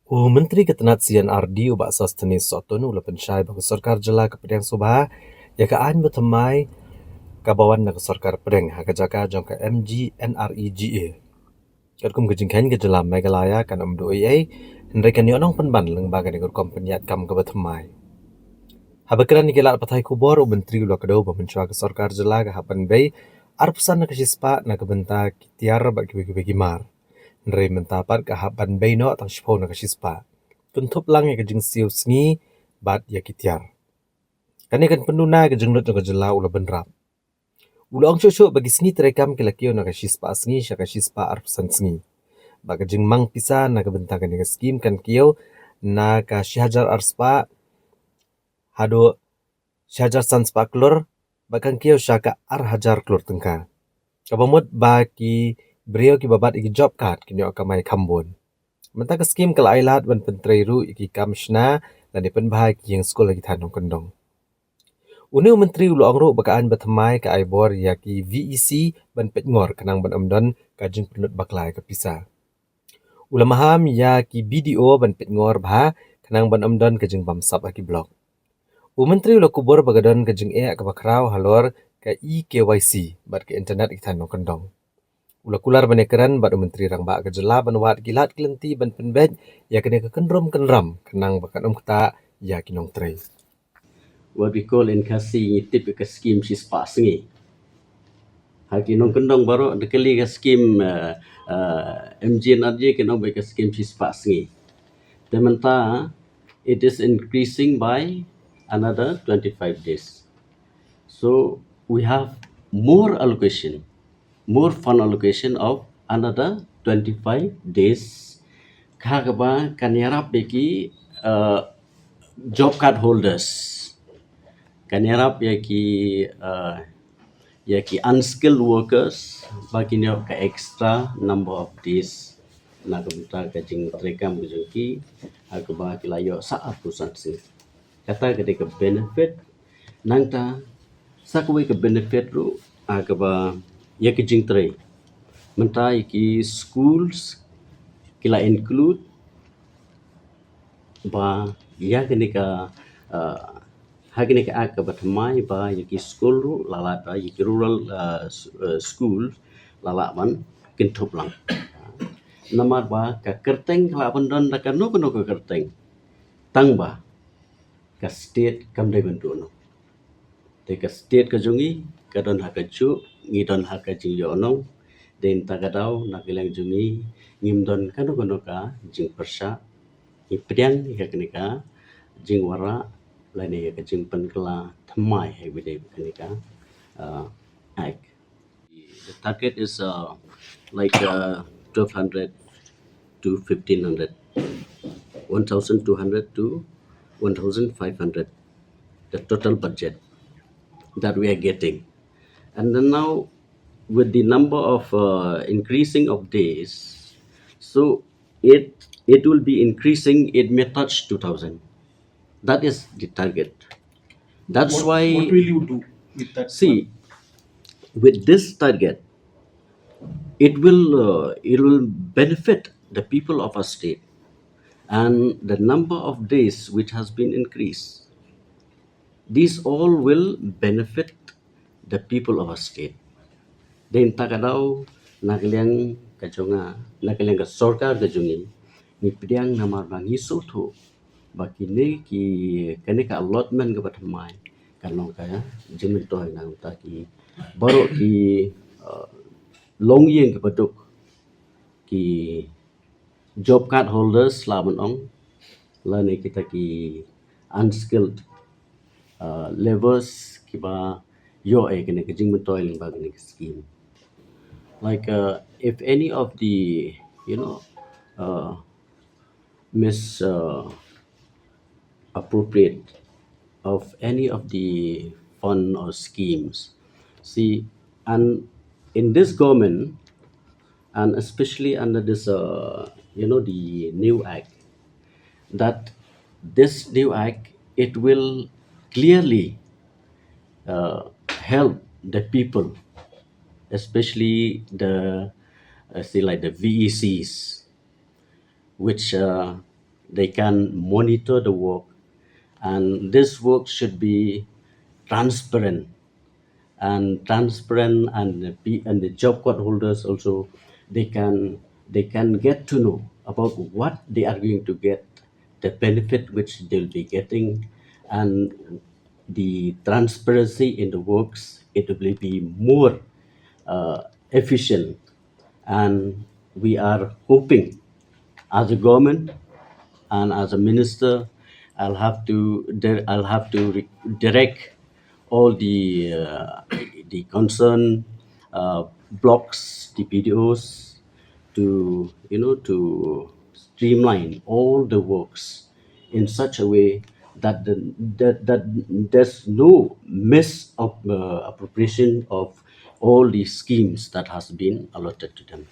Menteri Ketenat CNRD ubak sustainable sotun ula pensyai bagi sarkar jela ke pedang subha ya ka an bertemai kabawan na ke sarkar pedang ha ka jaka jong ka MGNREGA. Kat kum kejingkan ke jela Meghalaya kan doi henry kan yonong penban leng bagan ikut kompeniat kam ke bertemai. Habakran ni kelak patai kubor menteri ula kedau pemensyai ke sarkar jela ke hapan bay arpusan na ke sispa na ke bentak tiar bagi mar. Henry mentapat ke hapan bay no tang sipo na ke sispa. Kuntup lang ya kejing siu sengi bat ya kitiar. Kani kan penuna kejing lot ke jela ula benrap. Ula ong syuk bagi sengi terekam ke lakio na kashispa sengi sya kashispa arpusan sengi. Ba kejing mang pisa na ke bentakan ke skim kan kio na ka syajar arspa hado syajar sanspa klur bahkan kio sya ka ar hajar klur tengka. Kabamut ba ki beliau ki babat iki job card kini akamai kambon. Mentang ke skim kala ailat ban penteri ru iki kamshna dan dipen bahagi yang sekolah kita nong kendong. Unu menteri ulu angro bakaan bertemai ke aibor ya ki VEC ban petngor kenang ban amdon kajing penut baklai ke pisa. Ula maham ya ki BDO ban petngor bah kenang ban amdon kajing bamsap aki blok. Menteri ula kubur bagadon kajing ke bakrau halor ke EKYC bat ke internet kita nong kendong. Ula kular banekaran bat menteri rang ba ke jela ban wat gilat kelenti ban penbet ya kene ke kendrom kenram kenang bakan kata ya kinong trei. What we call in kasi typical scheme she's passing. Haki nong kendong baru dekali ke scheme MGNRJ kenong baik ke scheme she's passing. Dementa it is increasing by another 25 days. So we have more allocation, more fund allocation of another 25 days. Kagaba kanyarap beki job card holders. Kanyarap yaki unskilled workers bagi niyo ka extra number of days na kumta ka jing trekam bujungki aku ba kilayo sa apusan si kata ketika benefit nangta sa kuwi ka benefit ru aku ba yaki jing tre menta yaki schools kila include ba ya kenika hagini ka aka batmai ba yaki school ru lala ba yaki rural school lala man kintup lang namar ba ka kerteng kala bandon da ka no ka kerteng tang ba ka state kam dai bentu no te ka state ka jungi ka don ha ka chu ngi don ha ka jing yo no den ta ka dau na kilang jungi ngim don ka no ka jing persha ipriang ka kenika jing wara lain ka jing pen kala thamai hai bide kenika act. The target is like 1200 to 1500, 1200 to 1500, the total budget that we are getting. And then now with the number of increasing of days, so it will be increasing, it may touch 2000. That is the target. That's why What will you do with that? see with this target it will benefit the people of our state, and the number of days which has been increased, these all will benefit the people of our state. Then takadaw nagaliang kachonga nagaliang ka sorkar kachongi ni pidiang namar bang hisoto bakine ki kane ka allotment ka patmai kanong kaya jimin to na uta ki baro ki longyeng ka patuk ki job card holders laban ong lane kita ki unskilled levels kiba yo kene ka jing toil bag ni scheme. Like if any of the mis appropriate of any of the fund or schemes, see, and in this government and especially under this the new act, that this new act it will clearly help the people, especially the say like the VECs, which they can monitor the work, and this work should be transparent and the job card holders also, they can get to know about what they are going to get, the benefit which they'll be getting, and the transparency in the works, it will be more efficient. And we are hoping, as a government and as a minister, I'll have to direct all the concerned blocks, the PDOs, to streamline all the works in such a way that there's no appropriation of all the schemes that has been allotted to them.